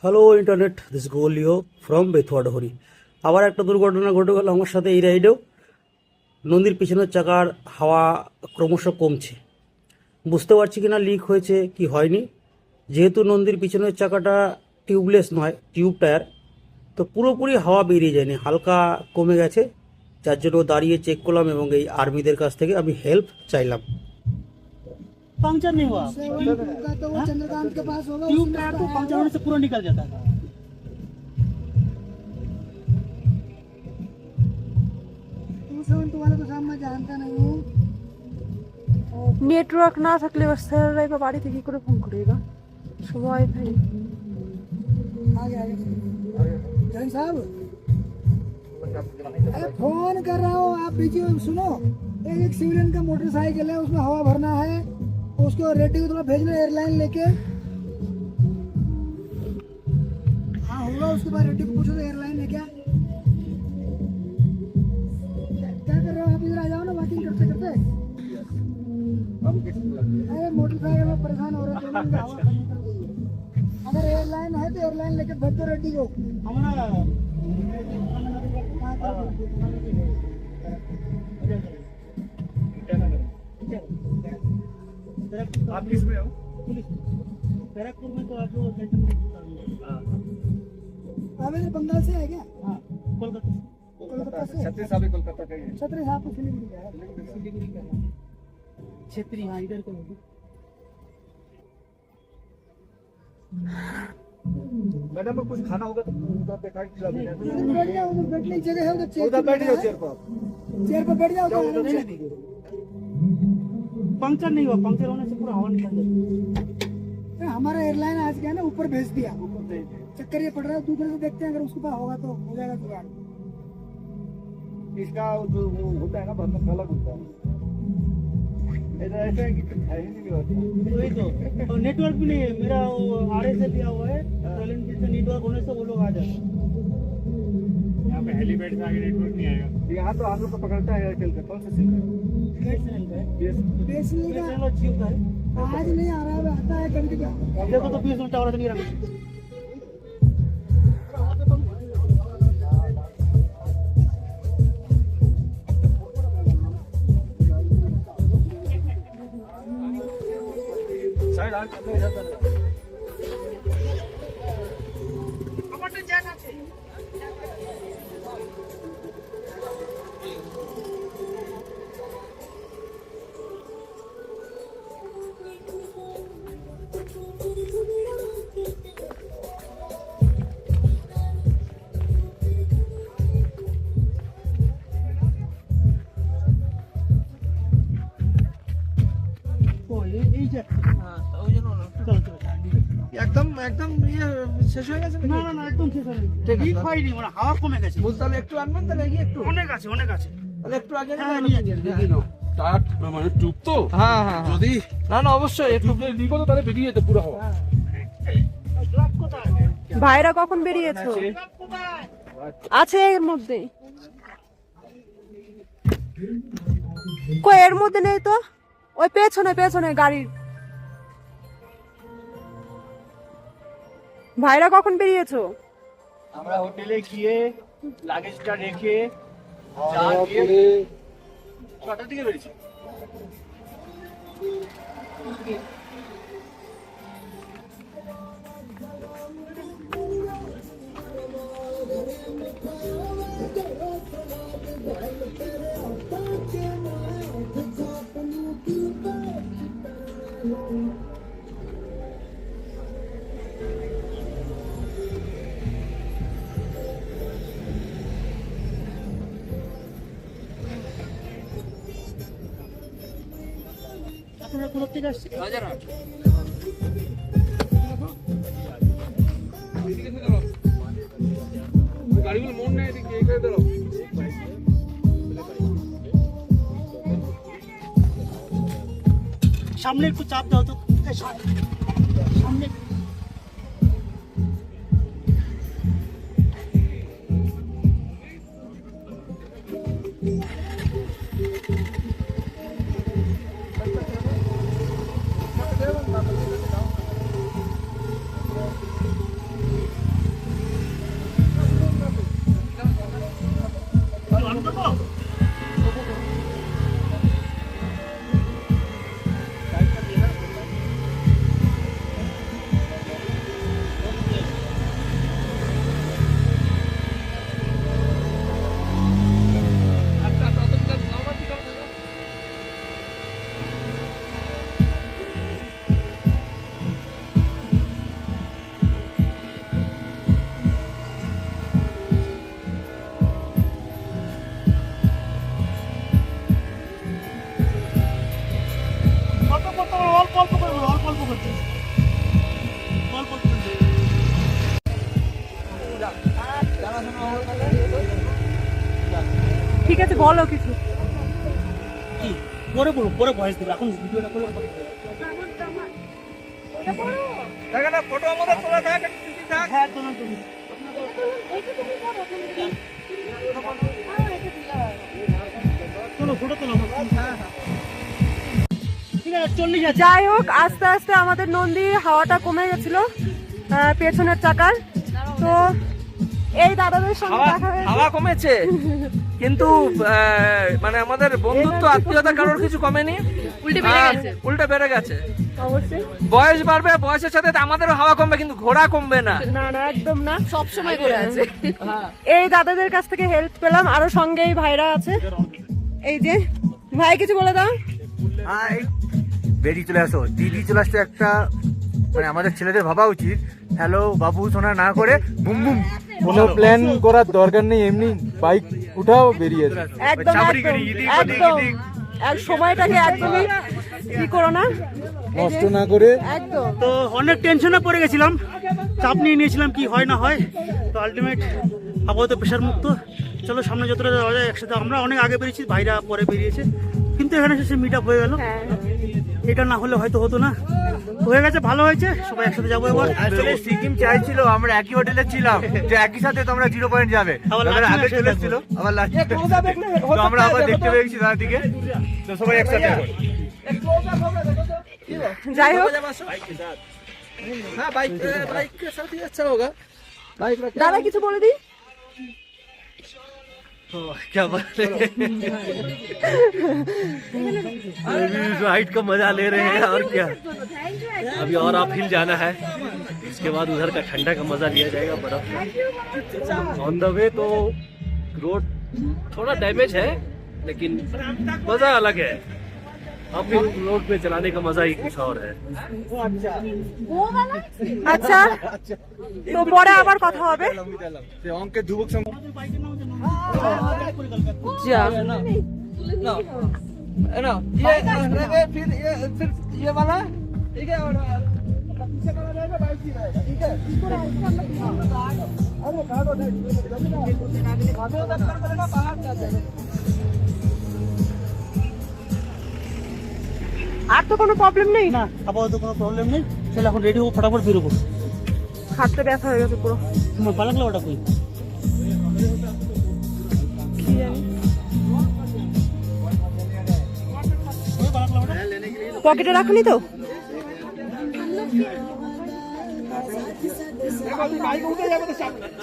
Hello internet, this গোলিও from Bethuadahari. আবার একটা দুর্ঘটনা ঘটে গেল আমার সাথে এই রাইডেও। নদীর পিছনের চাকার হাওয়া ক্রমশ কমছে, বুঝতে পারছি কিনা লিক হয়েছে কি হয়নি। যেহেতু নদীর পিছনের চাকাটা টিউবলেস নয়, টিউব টায়ার, তো পুরোপুরি হাওয়া বেরিয়ে যায়নি, হালকা কমে গেছে। যার জন্য দাঁড়িয়ে চেক করলাম এবং এই আর্মিদের কাছ থেকে আমি হেল্প চাইলাম। पंक्चर नहीं हुआ। का तो वो चंद्रकांत के पास होगा। ट्यूब टायर तो पंक्चर होने से पूरा निकल जाता था। वाले को साहब मैं जानता नहीं हूँ। নেটওয়ার্ক না থাকলে স্যাররাই বা বাড়ি থেকে কি করে ফোন করেगा সবাই ভাই। आगे आगे जैन साहब, अरे फोन कर रहा हूँ, आप बिजी हो। सुनो, एक सिविलियन का मोटरसाइकिल है, उसमें हवा भरना है, उसको रेडी को थोड़ा भेजना एयरलाइन लेके। हाँ होगा, उसके बाद रेडी को पूछो तो एयरलाइन है क्या कर रहे हो आप? इधर आ जाओ ना, वॉकिंग करते करते। अरे मोटरसाइकिल में परेशान हो रहे थे, अगर एयरलाइन है तो एयरलाइन लेके भेज दो रेडी को। हमारा आप किस में हो? पुलिस बैरकपुर में तो आप लोग आप इधर बंगाल से है क्या? हाँ, कोलकाता कोलकाता से। छत्तीस साल कोलकाता का ही है। छतरी साहब को सिलीगुड़ी का है। सिलीगुड़ी का क्षेत्रीय। हाँ, इधर को मैडम को कुछ खाना होगा तो उधर दिखाई खिला देना। उधर बैठ जाओ, उधर बैठने की जगह है, उधर उधर बैठ जाओ चेयर पर। चेयर पर बैठ जाओ तो आराम से। पंक्चर नहीं हुआ, पंक्चर होने से पूरा हवा निकल जाता। हमारा एयरलाइन आज क्या है ना, ऊपर भेज दिया। चक्कर ये पड़ रहा है, दूसरे से देखते हैं, अगर उसके पास होगा तो हो जाएगा जुगाड़। इसका जो वो होता है ना बंधन अलग होता है। ऐसा है कि है ही नहीं होता। वही तो नेटवर्क भी नहीं है मेरा, वो आरए से दिया हुआ है, टैलेंट से नेटवर्क होने से वो लोग आ जाते। यहाँ पे हेलीपैड से आगे नेटवर्क नहीं आएगा। यहाँ तो आप लोग को पकड़ता है एयरटेल का। कौन सा सिम है? बेसने का जियो का है। आज नहीं आ रहा है, आता है कभी कभी। देखो तो 20 मिनट टावर से नहीं रखा। साइड आगे तो जाता है। একদম একদম ইয়ে শেষ হয়ে গেছে। না না না, একদম শেষ হয়নি, ঠিক হয়নি, মানে হাওয়া কমে গেছে। তাহলে একটু আনবেন, তাহলে এগিয়ে একটু, অনেক আছে, অনেক আছে। তাহলে একটু আগে হ্যাঁ, নিয়ে যাচ্ছি। টায়ার মানে টুব তো, হ্যাঁ হ্যাঁ যদি না না অবশ্যই একটু টুবে লিক হতো তাহলে বেরিয়ে যেত পুরো হাওয়া। ক্লাব কোথায়? ভাইরা কখন বেরিয়েছো? আছে এর মধ্যে, কই এর মধ্যে নেই তো, ওই পেছনে পেছনে গাড়ির। ভাইরা কখন বেরিয়েছো? আমরা হোটেলে গিয়ে লাগেজটা রেখে ছটার দিকে বেরিয়েছি। আপনারা কোথা থেকে আসছেন? গাড়িগুলো মন নেই, এদিকে এই করে দাঁড়াও। সামনে একটু চাপ দাও তো, সামনে। বলো কিছু। কি পরে বলবো, পরে ভয়েস দেবো, এখন ভিডিওটা করে হ্যাঁ তোমার তুমি চলো ফটো তোলো। ঠিক আছে 40 আছে। যাই হোক, আস্তে আস্তে আমাদের নন্দী হাওয়াটা কমে গেছিল পেছনের চাকার। তো এই দাদাদের সঙ্গে দেখা হয়েছে। হাওয়া কমেছে কিন্তু মানে আমাদের বন্ধুত্ব আত্মীয়তা কারোর কিছু কমেনি, উল্টে বেড়ে গেছে। অবশ্যই বয়স বাড়বে, বয়সের সাথে আমাদেরও হাওয়া কমবে, কিন্তু ঘোড়া কমবে না। না না, একদম না, সব সময় করে আছে। এই দাদাদের কাছ থেকে হেল্প পেলাম, আরো সঙ্গে এই ভাইরা আছে। এই যে ভাই, কিছু বলে দাও। বেরিয়ে চলে আসো, দিদি চলে আসছে একটা, মানে আমাদের ছেলেদের ভাবা উচিত হ্যালো বাবু সোনা না করে বুম বুম। কোনো প্ল্যান করার দরকার নেই, এমনি বাইক উঠাও বেরিয়ে যাও। একদম একদম এক সময়টাকে একদমই কি করো না, নষ্ট না করে। একদম। তো অনেক টেনশনে পড়ে গেছিলাম, চাপ নিয়ে নিয়েছিলাম কি হয় না হয়। তো আলটিমেট আপাতত প্রেশার মুক্ত। চলো সামনে যতটা যাওয়া যায় একসাথে। আমরা অনেক আগে বেরিয়েছি, ভাইরা পরে বেরিয়েছে, কিন্তু এখানে শেষে মিট আপ হয়ে গেল। হ্যাঁ এটা না হলে হয়তো হতো না, হয়ে গেছে, ভালো হয়েছে। সবাই একসাথে যাবো এবার। আসলে সিকিম চাইছিল, আমরা একই হোটেলে ছিলাম, যে একই সাথে তোমরা 0 পয়েন্ট যাবে, আবার আবার last আগে match চলে এ এসেছিল, আবার লাস্ট তো আমরা আবার দেখতে পেয়েছি তার দিকে, তো সবাই একসাথে এখন। যাই হোক, হ্যাঁ বাইকের সাথে আচ্ছা হোগা। বাইক দাদা কিছু বলে দিই। क्या बात है, राइड का मजा ले रहे हैं और क्या। अभी और आप हिल जाना है, इसके बाद उधर का ठंडा का मजा लिया जाएगा, बर्फ। ऑन द वे तो रोड थोड़ा डैमेज है, लेकिन मजा अलग है। अपनी रोड पे चलाने का मजा ही कुछ और है। আচ্ছা, তো পরে আবার কথা হবে। অঙ্কের যুবক সংঘ যা ना ये फिर ये वाला ठीक है, और पीछे वाला रहेगा, बाइक ही रहेगा, ठीक है। अरे काटो नहीं, बाहर जाते हैं। আর তো কোনো প্রবলেম নেই, না আপাতত কোনো প্রবলেম নেই। চলো এখন রেডি হবো, ফটাফট বেরোবো। হাতটা ব্যথা হয়ে গেছে পুরো। তোমার পালাকলা ওটা কই? কি জানি, পকেটে রাখনি তো।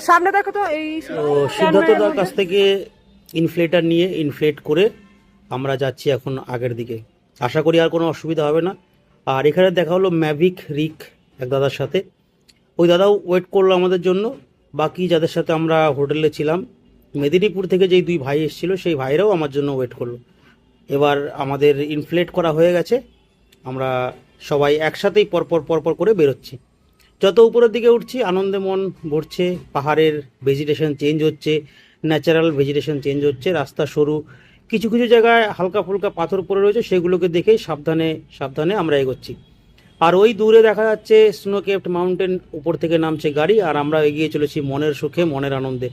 সামনে দেখো তো। এই তো সিদ্ধার্থদার কাছ থেকে ইনফ্লেটার নিয়ে ইনফ্লেট করে আমরা যাচ্ছি এখন আগের দিকে। আশা করি আর কোনো অসুবিধা হবে না। আর এখানে দেখা হলো ম্যাভিক রিক এক দাদার সাথে, ওই দাদাও ওয়েট করলো আমাদের জন্য। বাকি যাদের সাথে আমরা হোটেলে ছিলাম, মেদিনীপুর থেকে যেই 2 ভাই এসেছিলো, সেই ভাইরাও আমার জন্য ওয়েট করলো। এবার আমাদের ইনফ্লেট করা হয়ে গেছে, আমরা সবাই একসাথেই পরপর করে বেরোচ্ছি। যত উপরের দিকে উঠছি আনন্দে মন ভরছে, পাহাড়ের ভেজিটেশন চেঞ্জ হচ্ছে, ন্যাচারাল ভেজিটেশন চেঞ্জ হচ্ছে, রাস্তা সরু, কিছু কিছু জায়গায় হালকা ফুলকা পাথর পড়ে রয়েছে, সেগুলোকে দেখেই সাবধানে সাবধানে আমরা এগোচ্ছি। আর ওই দূরে দেখা যাচ্ছে স্নো কেপড মাউন্টেন, উপর থেকে নামছে গাড়ি, আর আমরা এগিয়ে চলেছি মনের সুখে, মনের আনন্দে।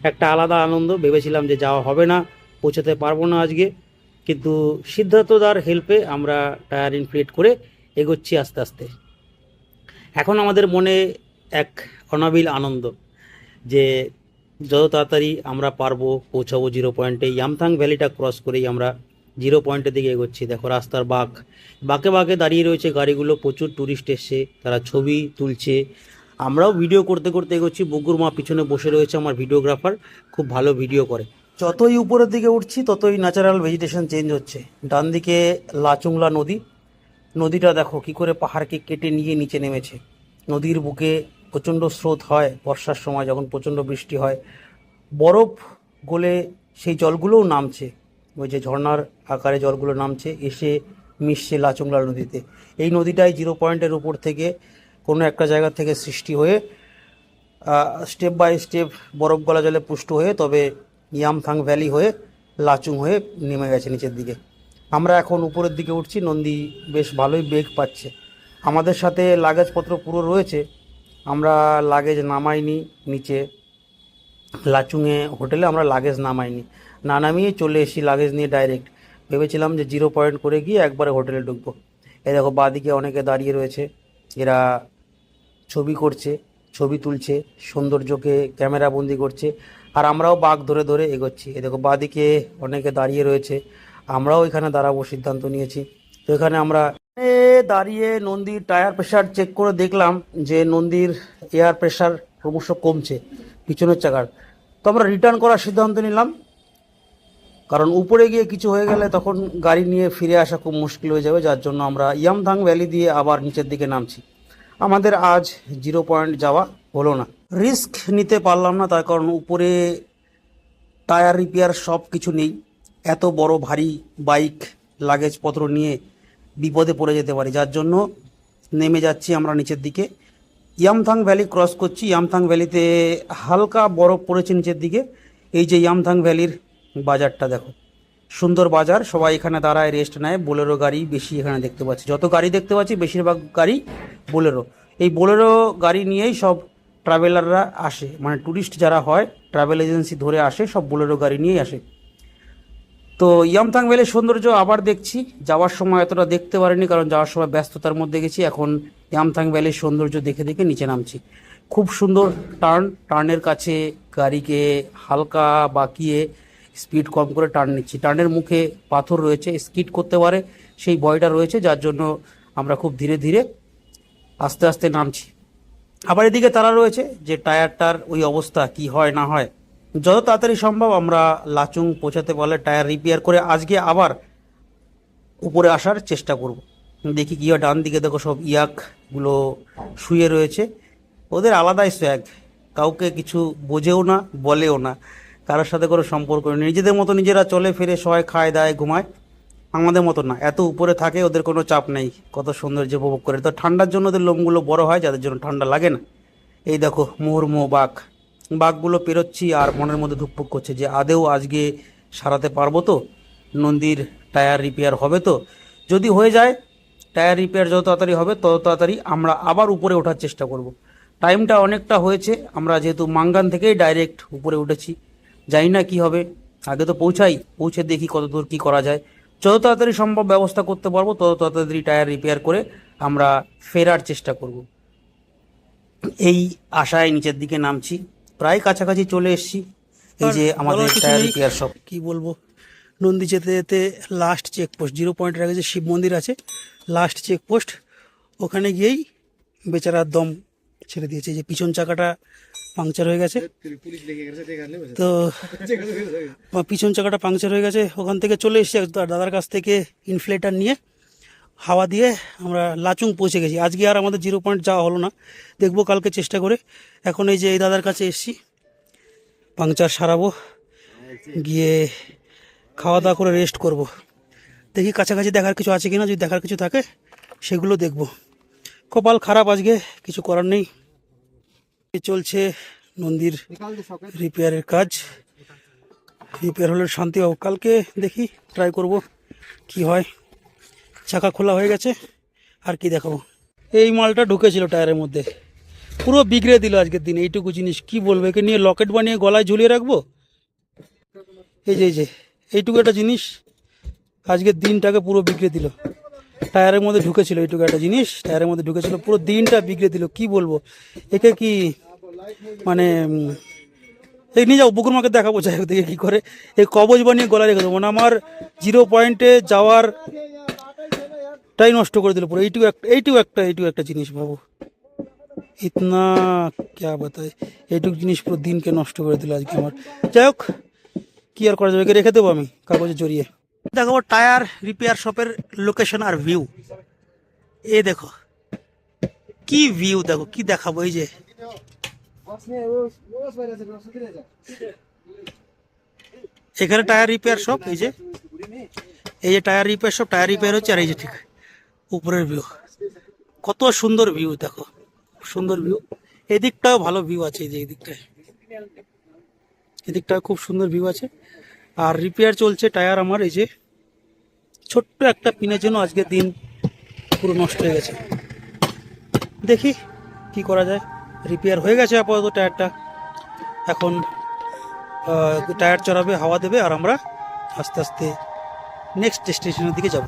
একটা আলাদা আনন্দ। ভেবেছিলাম যে যাওয়া হবে না, পৌঁছাতে পারবো না আজকে, কিন্তু সিদ্ধার্থদার হেল্পে আমরা টায়ার ইনফ্লেট করে এগোচ্ছি আস্তে আস্তে। এখন আমাদের মনে এক অনাবিল আনন্দ যে যত তাড়াতাড়ি আমরা পারবো পৌঁছাবো 0 পয়েন্টে। ইয়ামথাং ভ্যালিটা ক্রস করেই আমরা 0 পয়েন্টের দিকে এগোচ্ছি। দেখো রাস্তার বাঁকে বাঁকে দাঁড়িয়ে রয়েছে গাড়িগুলো, প্রচুর ট্যুরিস্ট এসছে, তারা ছবি তুলছে, আমরাও ভিডিও করতে করতে এগোচ্ছি। বগুর মা পিছনে বসে রয়েছে, আমার ভিডিওগ্রাফার, খুব ভালো ভিডিও করে। যতই উপরের দিকে উঠছি ততই ন্যাচারাল ভেজিটেশন চেঞ্জ হচ্ছে। ডান দিকে লাচুংলা নদী, নদীটা দেখো কী করে পাহাড়কে কেটে নিয়ে নিচে নেমেছে। নদীর বুকে প্রচণ্ড স্রোত হয় বর্ষার সময়, যখন প্রচণ্ড বৃষ্টি হয়, বরফ গলে সেই জলগুলোও নামছে, ওই যে ঝর্ণার আকারে জলগুলো নামছে, এসে মিশছে লাচুংলা নদীতে। এই নদীটাই 0 পয়েন্টের উপর থেকে কোনো একটা জায়গা থেকে সৃষ্টি হয়ে স্টেপ বাই স্টেপ বরফ গলা জলে পুষ্ট হয়ে তবে ইয়ামথাং ভ্যালি হয়ে লাচুং হয়ে নেমে গেছে নিচের দিকে। আমরা এখন উপরের দিকে উঠছি, নন্দী বেশ ভালোই বেগ পাচ্ছে। আমাদের সাথে লাগেজপত্র পুরো রয়েছে, আমরা লাগেজ নামাইনি নিচে, লাচুংয়ে হোটেলে আমরা লাগেজ নামাইনি। না নামিয়ে চলে এসেছি লাগেজ নিয়ে ডাইরেক্ট। ভেবেছিলাম যে 0 পয়েন্ট করে গিয়ে একবারে হোটেলে ঢুকবো। এই দেখো বাঁদিকে অনেকে দাঁড়িয়ে রয়েছে, এরা ছবি করছে, ছবি তুলছে, সৌন্দর্যকে ক্যামেরা বন্দি করছে, আর আমরাও বাঘ ধরে ধরে এগোচ্ছি। এই দেখো বাঁদিকে অনেকে দাঁড়িয়ে রয়েছে, আমরাও এখানে দাঁড়াবো সিদ্ধান্ত নিয়েছি। তো এখানে আমরা দাঁড়িয়ে নন্দীর টায়ার প্রেশার চেক করে দেখলাম যে নন্দীর এয়ার প্রেশার ক্রমশ কমছে পিছনের চাকার। তো আমরা রিটার্ন করার সিদ্ধান্ত নিলাম, কারণ উপরে গিয়ে কিছু হয়ে গেলে তখন গাড়ি নিয়ে ফিরে আসা খুব মুশকিল হয়ে যাবে, যার জন্য আমরা ইয়ামথাং ভ্যালি দিয়ে আবার নিচের দিকে নামছি। আমাদের আজ 0 পয়েন্ট যাওয়া হলো না, রিস্ক নিতে পারলাম না, তার কারণ উপরে টায়ার রিপেয়ার সব কিছু নেই। এত বড় ভারী বাইক লাগেজপত্র নিয়ে বিপদে পড়ে যেতে পারি, যার জন্য নেমে যাচ্ছি আমরা নিচের দিকে। ইয়ামথাং ভ্যালি ক্রস করছি। ইয়ামথাং ভ্যালিতে হালকা বরফ পড়েছে নিচের দিকে। এই যে ইয়ামথাং ভ্যালির বাজারটা দেখো, সুন্দর বাজার, সবাই এখানে দাঁড়ায় রেস্ট নেয়। বোলেরো গাড়ি বেশি এখানে দেখতে পাচ্ছি, যত গাড়ি দেখতে পাচ্ছি বেশিরভাগ গাড়ি বোলেরো। এই বোলেরো গাড়ি নিয়েই সব ট্রাভেলাররা আসে, মানে ট্যুরিস্ট যারা হয় ট্রাভেল এজেন্সি ধরে আসে, সব বোলেরো গাড়ি নিয়েই আসে। তো ইয়ামথাং ভ্যালির সৌন্দর্য আবার দেখছি, যাওয়ার সময় এতটা দেখতে পারিনি কারণ যাওয়ার সময় ব্যস্ততার মধ্যে গেছি। এখন ইয়ামথাং ভ্যালির সৌন্দর্য দেখে দেখে নিচে নামছি। খুব সুন্দর টার্নের কাছে গাড়িকে হালকা বাঁকিয়ে স্পিড কম করে টার্ন নিচ্ছি। টার্নের মুখে পাথর রয়েছে, স্কিড করতে পারে সেই ভয়টা রয়েছে, যার জন্য আমরা খুব ধীরে ধীরে আস্তে আস্তে নামছি। আবার এদিকে তারা রয়েছে যে টায়ারটার ওই অবস্থা কি হয় না হয়। যত তাড়াতাড়ি সম্ভব আমরা লাচুং পৌঁছাতে পারলে টায়ার রিপেয়ার করে আজকে আবার উপরে আসার চেষ্টা করব। দেখি কি হয়। ডান দিকে দেখো সব ইয়াকগুলো শুয়ে রয়েছে, ওদের আলাদাই সোয়াগ, কাউকে কিছু বোঝেও না বলেও না, কারোর সাথে কোনো সম্পর্ক নেই, নিজেদের মতো নিজেরা চলে ফিরে সবাই খায় দায় ঘুমায়। আমাদের মতো না, এত উপরে থাকে, ওদের কোনো চাপ নেই, কত সৌন্দর্য উপভোগ করে। তো ঠান্ডার জন্য ওদের লোমগুলো বড় হয়, যাদের জন্য ঠান্ডা লাগে না। এই দেখো মুহুর্মুহু বাঘগুলো পেরোচ্ছি আর মনের মধ্যে ধুকপুক করছে যে আদেও আজকে সারাতে পারবো তো, নন্দীর টায়ার রিপেয়ার হবে তো। যদি হয়ে যায় টায়ার রিপেয়ার যত তাড়াতাড়ি হবে তত তাড়াতাড়ি আমরা আবার উপরে ওঠার চেষ্টা করব। টাইমটা অনেকটা হয়েছে, আমরা যেহেতু মাঙ্গান থেকেই ডাইরেক্ট উপরে উঠেছি, জানি না কি হবে, আগে তো পৌঁছে দেখি কত দূর কী করা যায়। যত তাড়াতাড়ি সম্ভব ব্যবস্থা করতে পারবো তত তাড়াতাড়ি টায়ার রিপেয়ার করে আমরা ফেরার চেষ্টা করব। এই আশায় নিচের দিকে নামছি, প্রায় কাছাকাছি চলে এসেছি। এই যে আমাদের টায়ার রিপেয়ার শপ। কি বলবো, নন্দী যেতে যেতে লাস্ট চেকপোস্ট 0 পয়েন্টের আগে যে শিব মন্দির আছে, লাস্ট চেকপোস্ট, ওখানে গিয়েই বেচারার দম ছেড়ে দিয়েছে। যে পিছন চাকাটা পাংচার হয়ে গেছে, তো পিছন চাকাটা পাংচার হয়ে গেছে, ওখান থেকে চলে এসেছি দাদার কাছ থেকে ইনফ্লেটার নিয়ে হাওয়া দিয়ে আমরা লাচুং পৌঁছে গেছি। আজকে আর আমাদের 0 পয়েন্ট যাওয়া হলো না, দেখবো কালকে চেষ্টা করে। এখন এই যে এই দাদার কাছে এসেছি, পাংচার সারাবো, গিয়ে খাওয়া দাওয়া করে রেস্ট করব। দেখি কাছাকাছি দেখার কিছু আছে কিনা, যদি দেখার কিছু থাকে সেগুলো দেখব। কপাল খারাপ আজকে, কিছু করার নেই। চলছে নন্দীর রিপেয়ারের কাজ, রিপেয়ার হলে শান্তি পাবো। কালকে দেখি ট্রাই করব কি হয়। চাকা খোলা হয়ে গেছে, আর কি দেখাবো। এই মালটা ঢুকেছিল টায়ারের মধ্যে, পুরো বিগড়ে দিল আজকের দিন। এইটুকু জিনিস কি বলবো, একে নিয়ে লকেট বানিয়ে গলায় ঝুলিয়ে রাখবো। এই যে এইটুকু একটা জিনিস আজকের দিনটাকে পুরো বিগড়ে দিল। টায়ারের মধ্যে ঢুকেছিল এইটুকু একটা জিনিস, টায়ারের মধ্যে ঢুকেছিল, পুরো দিনটা বিগড়ে দিল। কি বলবো, একে কি মানে এই নিয়ে যাও বুকুর মাকে দেখাবো, যাই হোক দেখে কী করে। এই কবজ বানিয়ে গলায় রেখে দেবো, মানে আমার 0 পয়েন্টে যাওয়ার টাই নষ্ট করে দিল পুরো। এইটুকু একটা জিনিস ভাবো, ইতনা ক্যা বাতায়, এইটুকু জিনিস পুরো দিনকে নষ্ট করে দিল আজকে আমার। যাই হোক কী আর করা যাবে, একে রেখে দেবো আমি কাগজে জড়িয়ে। দেখাবো টায়ার রিপেয়ার শপের লোকেশন আর ভিউ। এ দেখো কি ভিউ, দেখো কি দেখাবো। এই যে এখানে টায়ার রিপেয়ার শপ, এই যে tyre repair shop, tyre repair হচ্ছে। আর এই যে ঠিক উপরের ভিউ, কত সুন্দর ভিউ, দেখো সুন্দর ভিউ। এদিকটাও ভালো ভিউ আছে, এই যে এদিকটাও খুব সুন্দর ভিউ আছে। আর রিপেয়ার চলছে টায়ার আমার। এই যে ছোট্ট একটা পিনের জন্য আজকের দিন পুরো নষ্ট হয়ে গেছে। দেখি কি করা যায়। রিপেয়ার হয়ে গেছে আপাতত টায়ারটা, এখন টায়ার চড়াবে, হাওয়া দেবে, আর আমরা আস্তে আস্তে নেক্সট ডেস্টিনেশনের দিকে যাব।